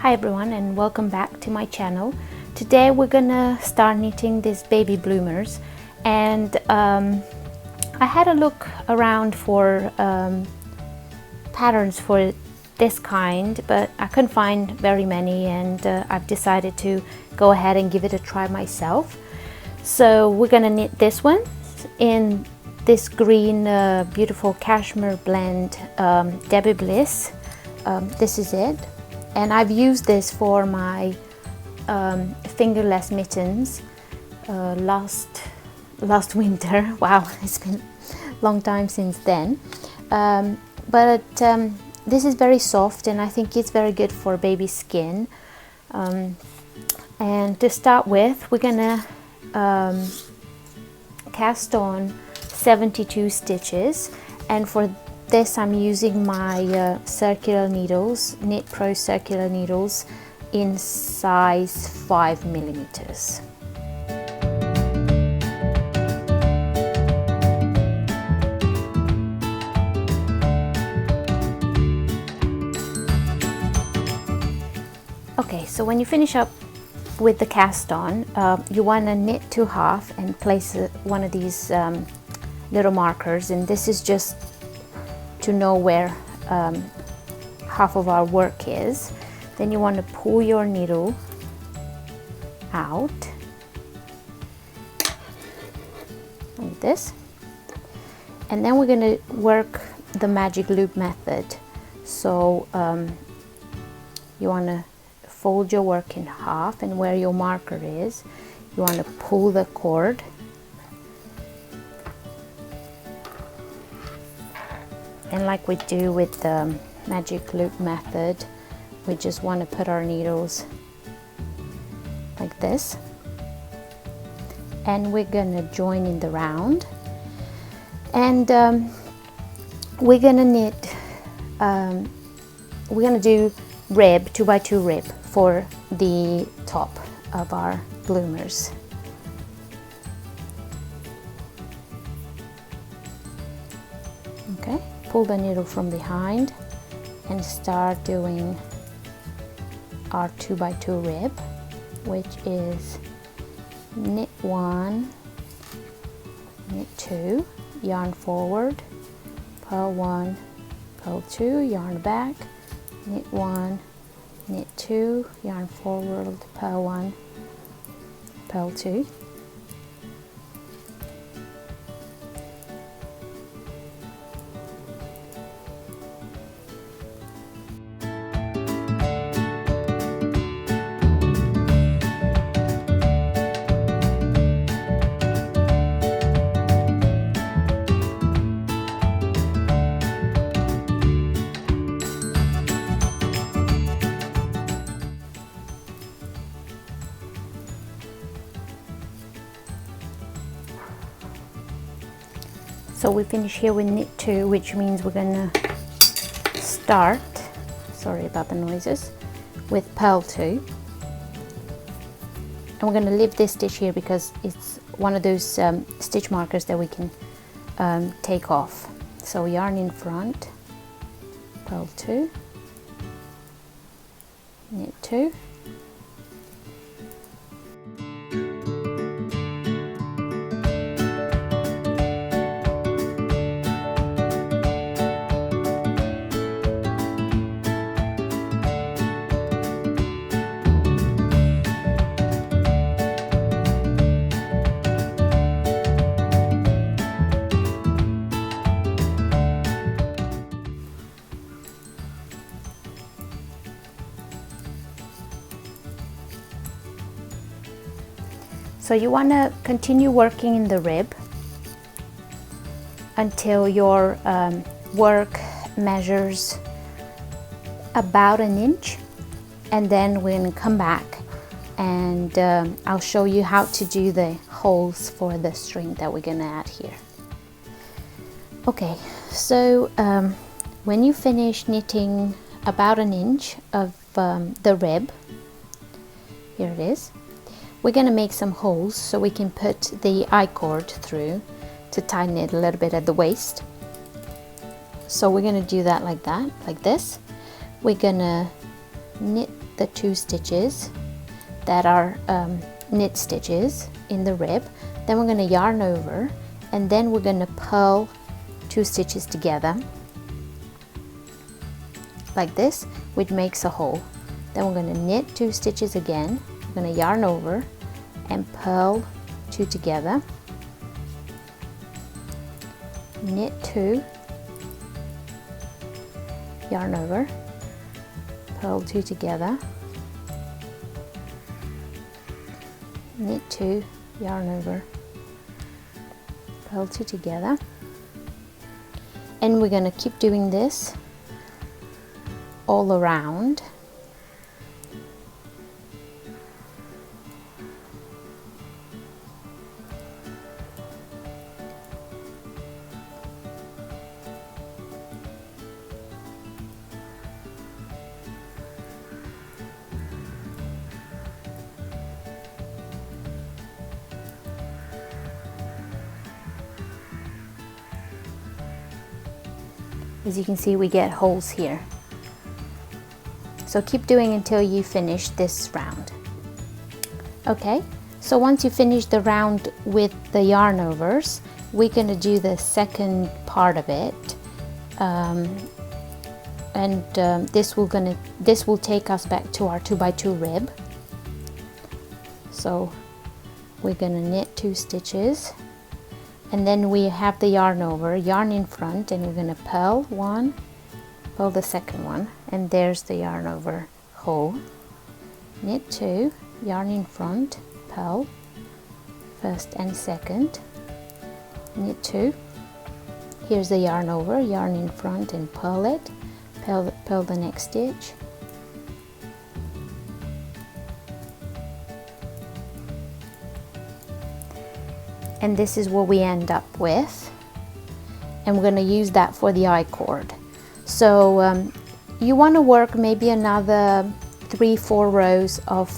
Hi everyone, and welcome back to my channel. Today we're gonna start knitting these baby bloomers, and I had a look around for patterns for this kind, but I couldn't find very many, and I've decided to go ahead and give it a try myself. So we're gonna knit this one in this green beautiful cashmere blend, Debbie Bliss. This is it. And I've used this for my fingerless mittens last winter. Wow, it's been a long time since then. This is very soft, and I think it's very good for baby skin. And to start with, we're gonna cast on 72 stitches, and for this I'm using my circular needles, Knit Pro circular needles in size 5 millimeters. Okay, so when you finish up with the cast on, you want to knit to half and place one of these little markers, and this is just to know where half of our work is. Then you want to pull your needle out like this, and then we're going to work the magic loop method. So you want to fold your work in half, and where your marker is, you want to pull the cord and like we do with the magic loop method, we just want to put our needles like this, and we're gonna join in the round, and we're gonna knit we're gonna do rib, 2x2 rib for the top of our bloomers. Okay, pull the needle from behind and start doing our 2x2 rib, which is knit 1, knit 2, yarn forward, purl 1, purl 2, yarn back, knit 1, knit 2, yarn forward, purl 1, purl 2. So we finish here with knit 2, which means we're gonna start, sorry about the noises, with purl 2. And we're gonna leave this stitch here because it's one of those stitch markers that we can take off. So yarn in front, purl 2, knit 2, so you want to continue working in the rib until your work measures about 1 inch, and then we're going to come back and I'll show you how to do the holes for the string that we're going to add here. Okay, so when you finish knitting about 1 inch of the rib, here it is, we're going to make some holes so we can put the I-cord through to tighten it a little bit at the waist. So we're going to do that like this. We're going to knit the 2 stitches that are knit stitches in the rib. Then we're going to yarn over, and then we're going to purl 2 stitches together like this, which makes a hole. Then we're going to knit 2 stitches again. We're going to yarn over and purl 2 together, knit 2, yarn over, purl 2 together, knit 2, yarn over, purl 2 together, and we're going to keep doing this all around. As you can see, we get holes here. So keep doing until you finish this round. Okay, so once you finish the round with the yarn overs, we're going to do the second part of it. This will take us back to our 2x2 rib. So we're going to knit 2 stitches. And then we have the yarn over, yarn in front, and we're going to purl 1, purl the second one, and there's the yarn over hole. Knit 2, yarn in front, purl first and second, knit 2. Here's the yarn over, yarn in front and purl it, purl the next stitch. And this is what we end up with, and we're going to use that for the I-cord. So you want to work maybe another 3-4 rows of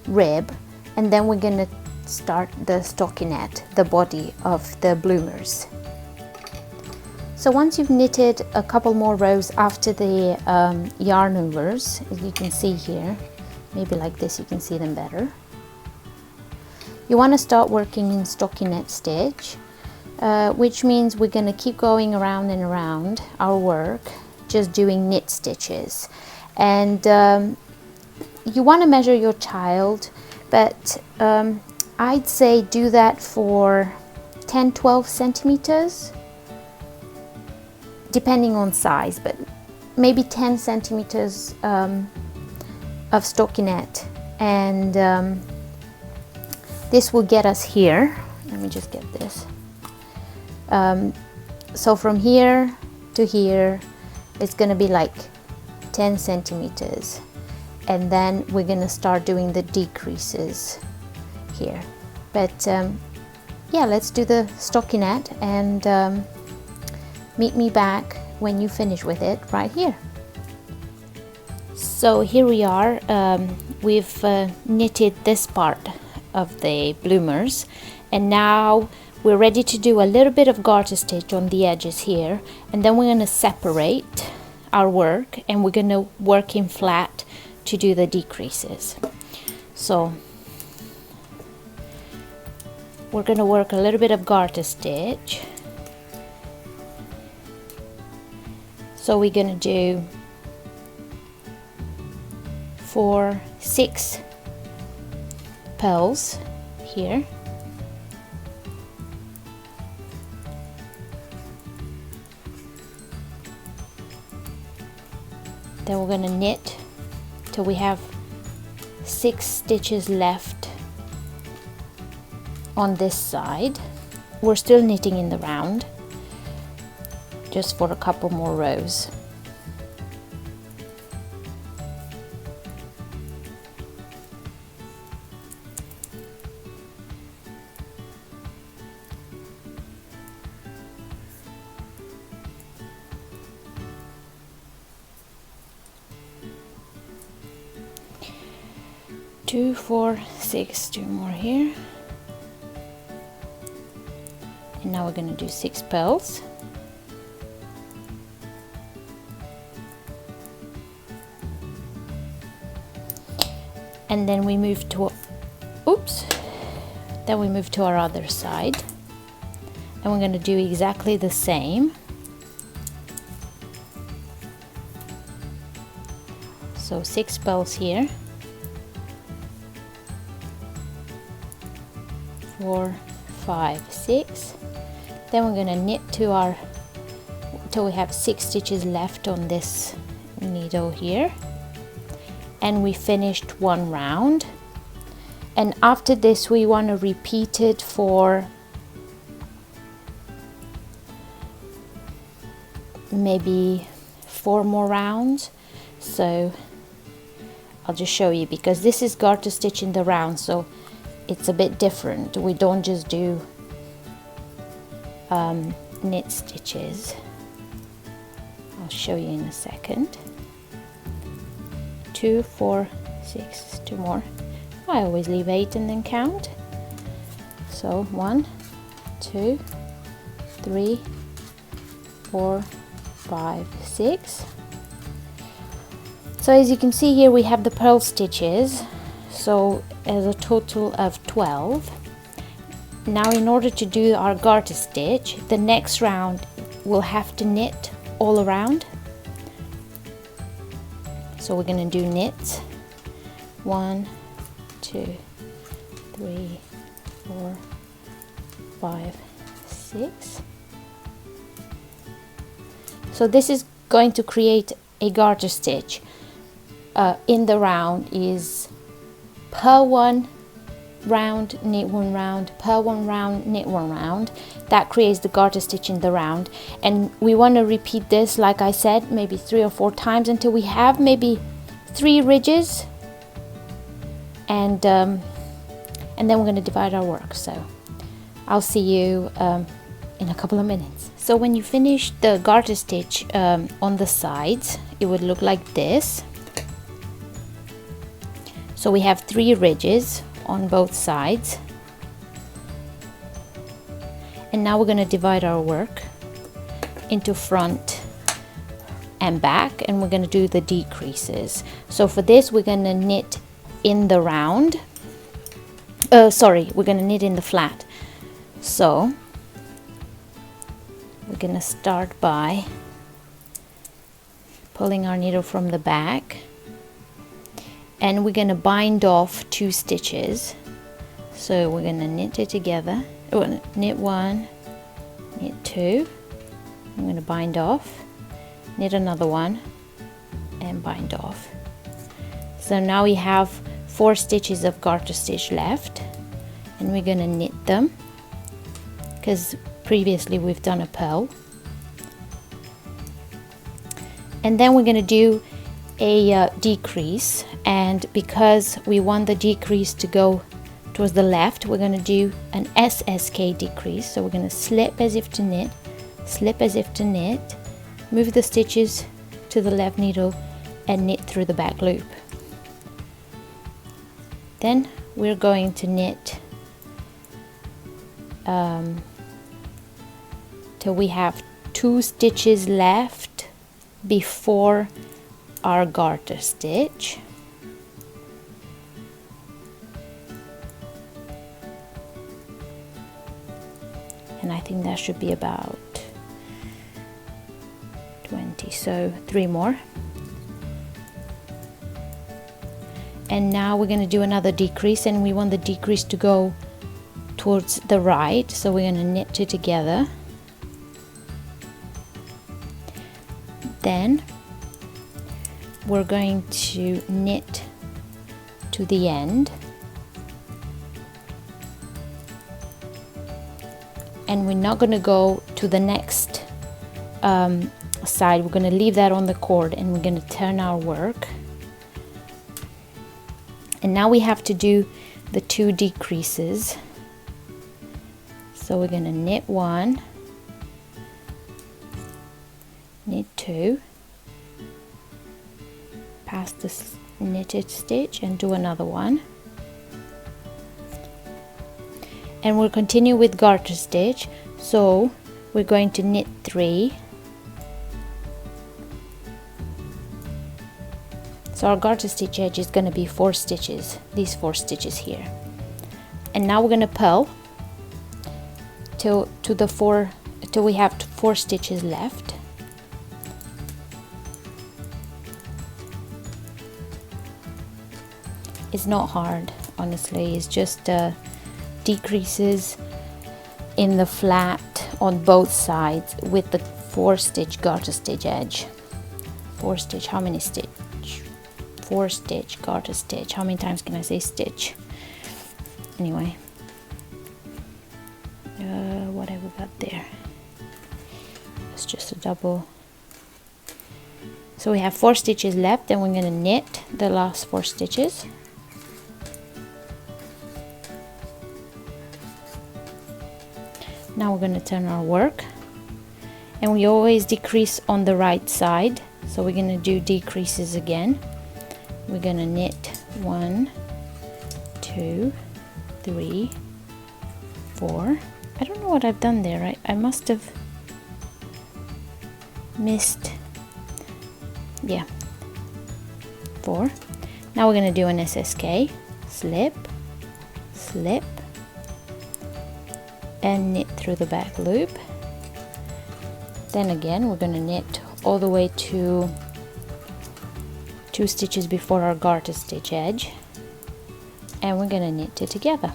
rib, and then we're going to start the stockinette, the body of the bloomers. So once you've knitted a couple more rows after the yarn overs, as you can see here, maybe like this you can see them better. You want to start working in stockinette stitch, which means we're going to keep going around and around our work, just doing knit stitches. And you want to measure your child, but I'd say do that for 10-12 centimeters, depending on size, but maybe 10 centimeters of stockinette. And this will get us here. Let me just get this. So from here to here, it's going to be like 10 centimeters. And then we're going to start doing the decreases here. But yeah, let's do the stockinette, and meet me back when you finish with it right here. So here we are. We've knitted this part of the bloomers, and now we're ready to do a little bit of garter stitch on the edges here, and then we're going to separate our work and we're going to work in flat to do the decreases. So we're going to work a little bit of garter stitch. So we're going to do 6 purls here, then we're going to knit till we have 6 stitches left on this side. We're still knitting in the round just for a couple more rows. Two, 4, 6, 2 more here, and now we're going to do 6 purls. and then we move to, then we move to our other side, and we're going to do exactly the same. So 6 bells here, 4, 5, 6. Then we're going to knit to our till we have 6 stitches left on this needle here, and we finished 1 round. And after this we want to repeat it for maybe 4 more rounds. So I'll just show you, because this is garter stitch in the round, so it's a bit different. We don't just do knit stitches. I'll show you in a second. 2, 4, 6, 2 more. I always leave 8 and then count. So 1, 2, 3, 4, 5, 6. So as you can see here, we have the purl stitches, so as a total of 12. Now in order to do our garter stitch, the next round we'll have to knit all around. So we're going to do knits 1, 2, 3, 4, 5, 6. So this is going to create a garter stitch. In the round is purl 1 round, knit 1 round, purl 1 round, knit 1 round. That creates the garter stitch in the round, and we want to repeat this, like I said, maybe 3 or 4 times until we have maybe 3 ridges, and then we're going to divide our work. So I'll see you in a couple of minutes. So when you finish the garter stitch on the sides, it would look like this. So we have 3 ridges on both sides, and now we're going to divide our work into front and back, and we're going to do the decreases. So for this we're going to knit in the round, we're going to knit in the flat. So we're going to start by pulling our needle from the back, and we're going to bind off 2 stitches. So we're going to knit it together, knit 1, knit 2, I'm going to bind off, knit another one, and bind off. So now we have 4 stitches of garter stitch left, and we're going to knit them because previously we've done a purl. And then we're going to do a decrease, and because we want the decrease to go towards the left, we're going to do an SSK decrease. So we're going to slip as if to knit, slip as if to knit, move the stitches to the left needle and knit through the back loop. Then we're going to knit till we have 2 stitches left before our garter stitch. And I think that should be about 20, so 3 more. And now we're going to do another decrease, and we want the decrease to go towards the right, so we're going to knit 2 together. Then we're going to knit to the end, and we're not going to go to the next side. We're going to leave that on the cord, and we're going to turn our work. And now we have to do the 2 decreases. So we're going to knit 1, knit 2, pass this knitted stitch and do another one. And we'll continue with garter stitch. So we're going to knit 3. So our garter stitch edge is going to be 4 stitches, these 4 stitches here. And now we're going to purl till we have 4 stitches left. It's not hard, honestly. It's just decreases in the flat on both sides with the 4 stitch garter stitch edge. 4 stitch, how many stitch? 4 stitch garter stitch. How many times can I say stitch? Anyway, what have we got there? It's just a double. So we have 4 stitches left, and we're going to knit the last 4 stitches. Now we're going to turn our work, and we always decrease on the right side, so we're going to do decreases again. We're going to knit 1, 2, 3, 4. I don't know what I've done there. I must have missed, yeah, 4. Now we're going to do an SSK, slip, slip, and knit through the back loop. Then again we're going to knit all the way to 2 stitches before our garter stitch edge, and we're going to knit it together.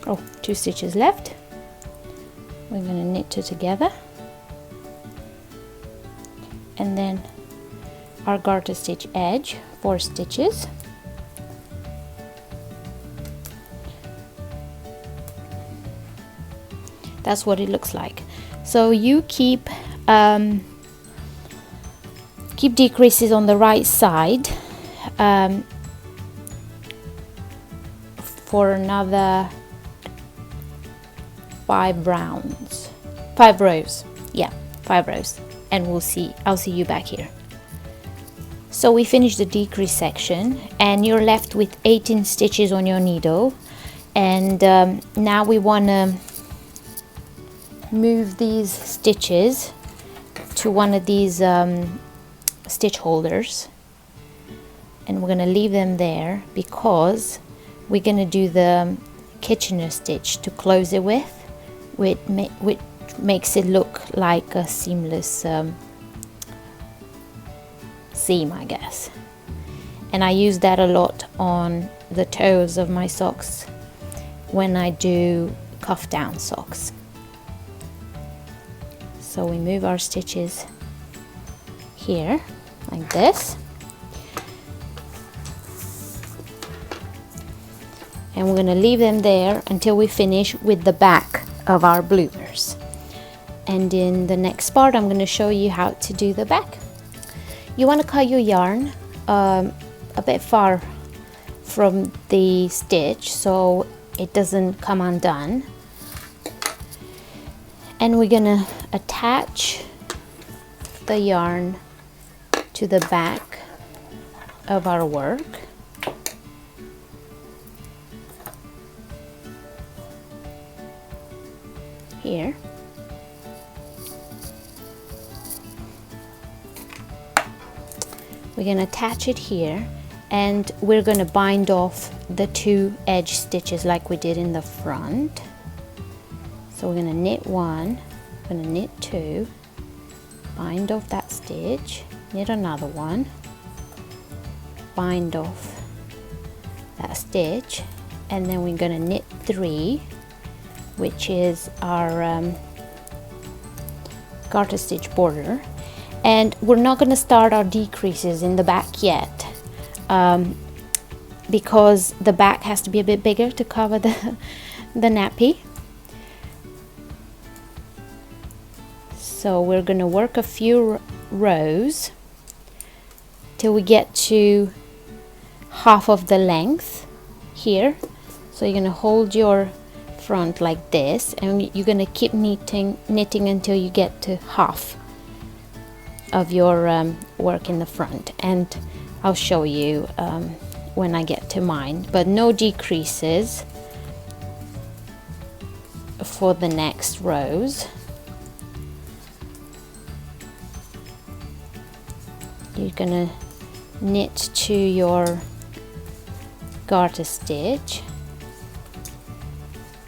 Oh, 2 stitches left. We're going to knit it together, and then our garter stitch edge, 4 stitches. That's what it looks like. So you keep decreases on the right side for another 5 rows. Yeah, 5 rows, and I'll see you back here. So we finished the decrease section, and you're left with 18 stitches on your needle, and now we want to move these stitches to one of these stitch holders, and we're going to leave them there because we're going to do the Kitchener stitch to close it with, which makes it look like a seamless seam, I guess. And I use that a lot on the toes of my socks when I do cuff down socks. So we move our stitches here like this, and we're going to leave them there until we finish with the back of our bloomers. And in the next part I'm going to show you how to do the back. You want to cut your yarn a bit far from the stitch so it doesn't come undone, and we're going to attach the yarn to the back of our work. Here. We're going to attach it here, and we're going to bind off the 2 edge stitches like we did in the front. So we're going to knit 1, we're going to knit 2, bind off that stitch, knit another one, bind off that stitch, and then we're going to knit 3, which is our garter stitch border. And we're not going to start our decreases in the back yet because the back has to be a bit bigger to cover the nappy. So we're going to work a few rows till we get to half of the length here. So you're going to hold your front like this, and you're going to keep knitting until you get to half of your work in the front, and I'll show you when I get to mine, but no decreases for the next rows. You're gonna knit to your garter stitch,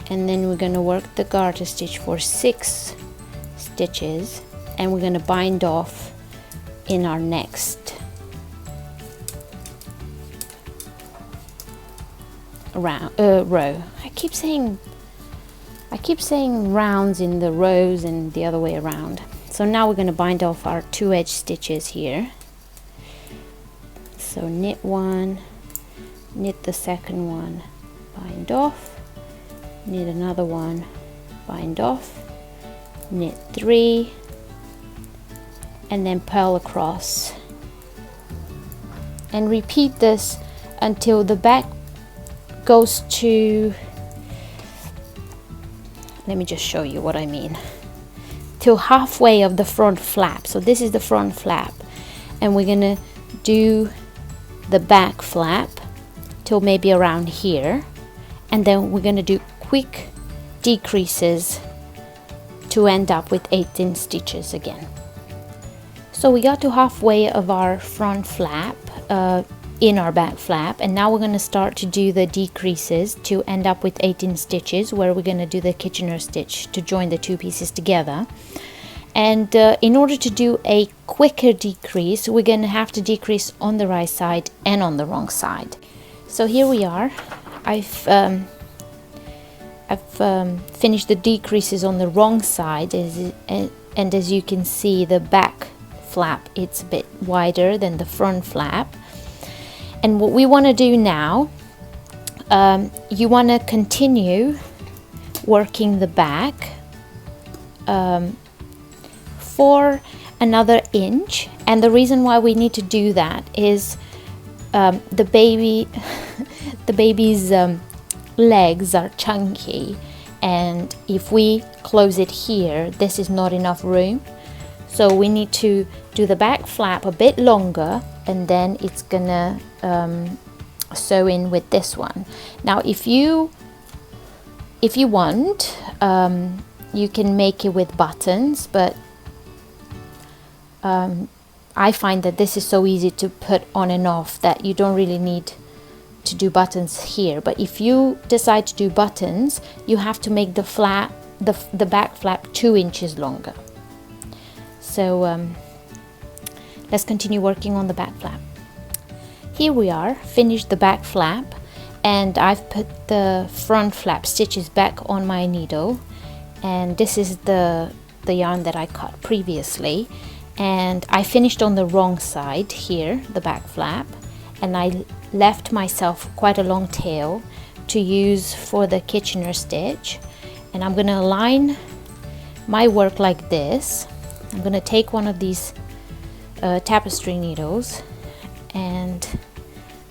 and then we're gonna work the garter stitch for 6 stitches, and we're gonna bind off in our next row. I keep saying rounds in the rows and the other way around. So now we're going to bind off our 2 edge stitches here. So knit 1, knit the second one, bind off, knit another one, bind off, knit 3, and then purl across, and repeat this until the back goes to, let me just show you what I mean, till halfway of the front flap. So this is the front flap, and we're gonna do the back flap till maybe around here, and then we're gonna do quick decreases to end up with 18 stitches again. So we got to halfway of our front flap in our back flap, and now we're going to start to do the decreases to end up with 18 stitches, where we're going to do the Kitchener stitch to join the 2 pieces together. And in order to do a quicker decrease, we're going to have to decrease on the right side and on the wrong side. So here we are. I've finished the decreases on the wrong side, and as you can see, the back flap, it's a bit wider than the front flap. And what we want to do now, you want to continue working the back for another inch. And the reason why we need to do that is the baby's legs are chunky, and if we close it here, this is not enough room. So we need to do the back flap a bit longer, and then it's gonna sew in with this one. Now if you want, you can make it with buttons, but I find that this is so easy to put on and off that you don't really need to do buttons here. But if you decide to do buttons, you have to make the flap, the back flap 2 inches longer. So let's continue working on the back flap. Here we are, finished the back flap, and I've put the front flap stitches back on my needle, and this is the yarn that I cut previously, and I finished on the wrong side here, the back flap, and I left myself quite a long tail to use for the Kitchener stitch. And I'm going to align my work like this. I'm going to take one of these tapestry needles, and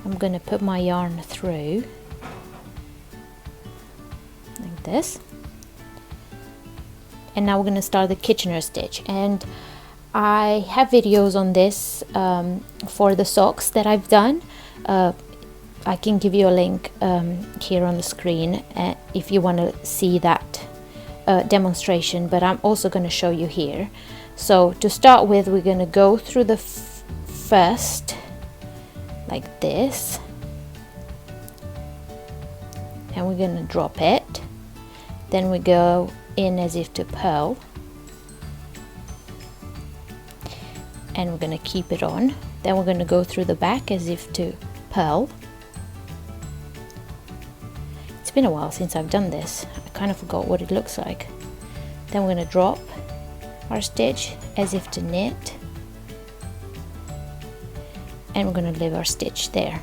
I'm going to put my yarn through like this, and now we're going to start the Kitchener stitch. And I have videos on this for the socks that I've done. I can give you a link here on the screen if you want to see that demonstration, but I'm also going to show you here. So to start with, we're going to go through the first like this, and we're going to drop it. Then we go in as if to purl, and we're going to keep it on. Then we're going to go through the back as if to purl. It's been a while since I've done this. I kind of forgot what it looks like. Then we're going to drop our stitch as if to knit, and we're going to leave our stitch there.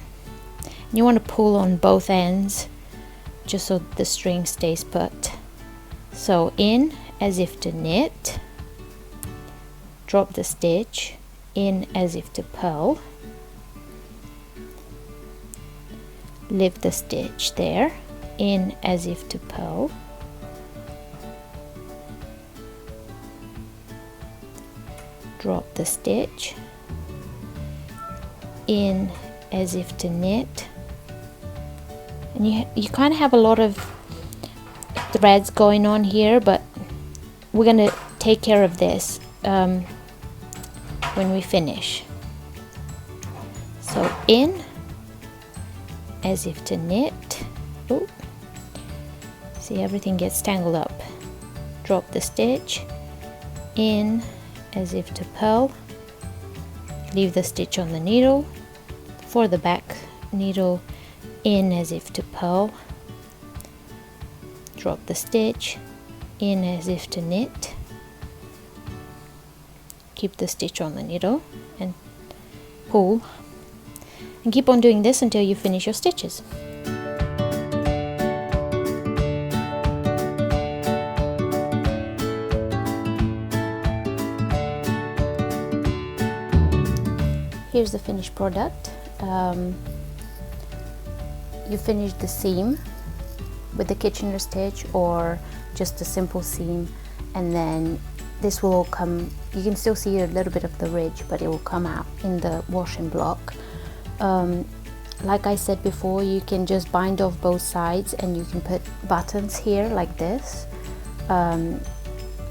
And you want to pull on both ends just so the string stays put. So in as if to knit, drop the stitch, in as if to purl, leave the stitch there, in as if to purl, drop the stitch, in as if to knit, and you kind of have a lot of threads going on here, but we're gonna take care of this when we finish. So in as if to knit. Oh, see, everything gets tangled up. Drop the stitch, in as if to purl, leave the stitch on the needle. For the back needle, in as if to purl, drop the stitch, in as if to knit, keep the stitch on the needle and pull, and keep on doing this until you finish your stitches. Here's the finished product. You finished the seam with the Kitchener stitch or just a simple seam, and then this will all come, you can still see a little bit of the ridge, but it will come out in the washing block. Like I said before, you can just bind off both sides and you can put buttons here like this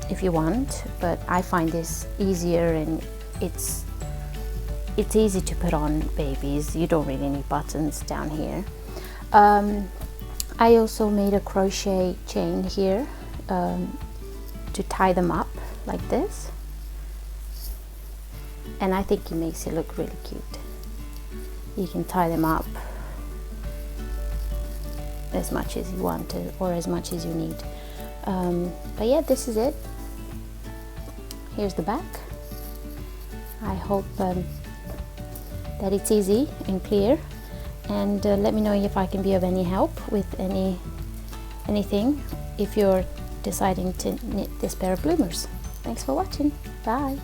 if you want, but I find this easier, and it's easy to put on babies. You don't really need buttons down here. I also made a crochet chain here to tie them up like this, and I think it makes it look really cute. You can tie them up as much as you want to, or as much as you need. But yeah, this is it. Here's the back. I hope that it's easy and clear, and let me know if I can be of any help with anything if you're deciding to knit this pair of bloomers. Thanks for watching. Bye.